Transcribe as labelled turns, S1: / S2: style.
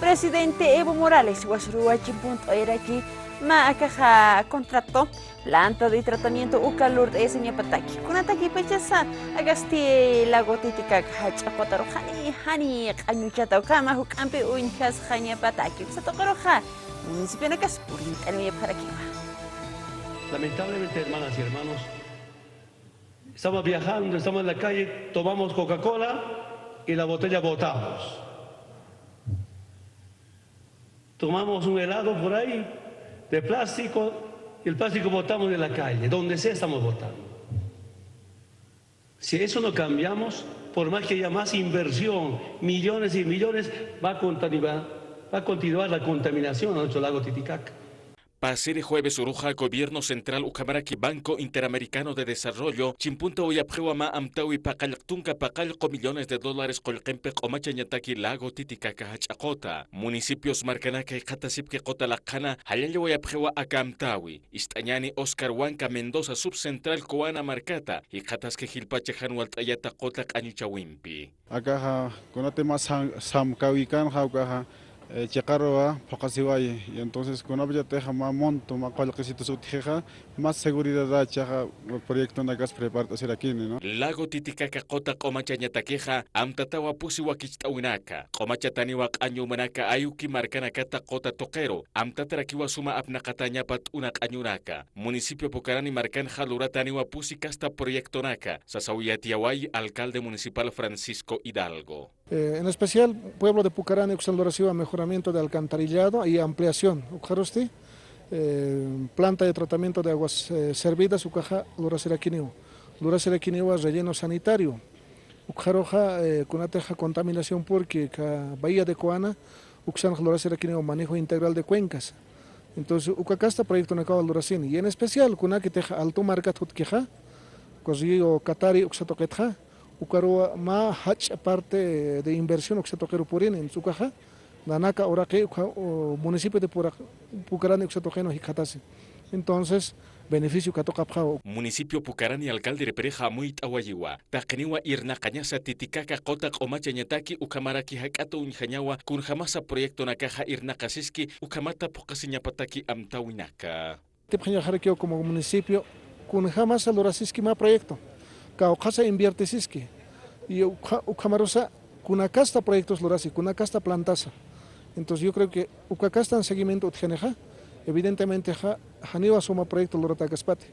S1: Presidente Evo Morales Guasruachi.org Macaja contrató planta de tratamiento Ucalur de Señapataki. Kunataki Pechasa Agasti Lagotitica Hachapotaro Hani Anuchata Okama Hukampe Unchas Hanyapataki. Satokoroja, municipio de Caspuri, el Paraquiva.
S2: Lamentablemente, hermanas y hermanos, estamos viajando, estamos en la calle, tomamos Coca-Cola y la botella botamos. Tomamos un helado por ahí de plástico y el plástico botamos en la calle, donde sea estamos botando. Si eso no cambiamos, por más que haya más inversión, millones y millones, va a continuar la contaminación a nuestro lago Titicaca.
S3: Pasere jueves uruja Gobierno Central Ucamaraki Banco Interamericano de Desarrollo Chimpunta Uyapjewama Amtawi Paqaltunka Paqalco millones de dólares Colquempe Omachañataki Lago Titicaca Hachakota Municipios Marcanaka y Qatasipke Qotalaqana Hayalle Uyapjewa Akamtawi Istañani Oscar Huanca Mendoza Subcentral Coana Marcata y Qatasque Gilpachejan Waltayata Qotlaq Añuchawimpi.
S4: Acá conate más samkawikan jaukaja Checaroa, Pocasiway, y entonces con Abya Teja monto, Macualquisito Sutjeja, más seguridad chaja el proyecto en gas prepara hacer aquí, ¿no?
S3: Lago Titicaca Cota Comachañataqueja, Amtatawa Pusiwakistawinaka, Comachataniwak Añumanaka, Ayuki Marcanacata Cota Toquero, Amtatarakiwa Suma Apnacatañapat Unak Añunaka, Municipio Pucarani Marcan Jalurataniwa Pusicasta Proyecto Naka, Sasawiyatiaway, Alcalde Municipal Francisco Hidalgo.
S5: En especial, pueblo de Pucarani, Uxaldoraciba, mejoramiento de alcantarillado y ampliación. Uxarosti, planta de tratamiento de aguas servidas, Ucaja, Luraceraquiniu. Luraceraquiniu, relleno sanitario. Uxaroja, Cunateja, contaminación púrquica, Bahía de Coana, Uxan, Luraceraquiniu, manejo integral de cuencas. Entonces, Ucacasta, proyecto Necao Luracini. Y en especial, Cunaquiteja, Alto Marcat Hutqueja, Cosío Catari, Uxatoquetja. Ucaroa ma hach parte de inversión Uxatoquero Purín en su caja, Danaka Oraque, municipio de Pucarani Uxatoqueno Jicatasi. Entonces, beneficio que toca Pjao.
S3: Municipio Pucarani, alcalde de Pereja, muy Tawayiwa, Taqueniwa Irna Cañasa, Titicaca, Cotac, Omachañataki, Ucamaraki, Hakato, Unjañawa, Kunjamasa, proyecto Nakaja, Irna Casiski, Ucamata, Pocasiñapataki, Amtawinaka.
S5: Tepjaña Jarequeo como municipio, Kunjamasa, Lorasiski, más proyecto. Casa invierte siski y Ucamarosa Kunacasta proyectos Lorasi, Kunacasta plantasa. Entonces yo creo que Ucacasta en seguimiento utgeneja, evidentemente Janiwa suma proyecto Lorata Gaspate.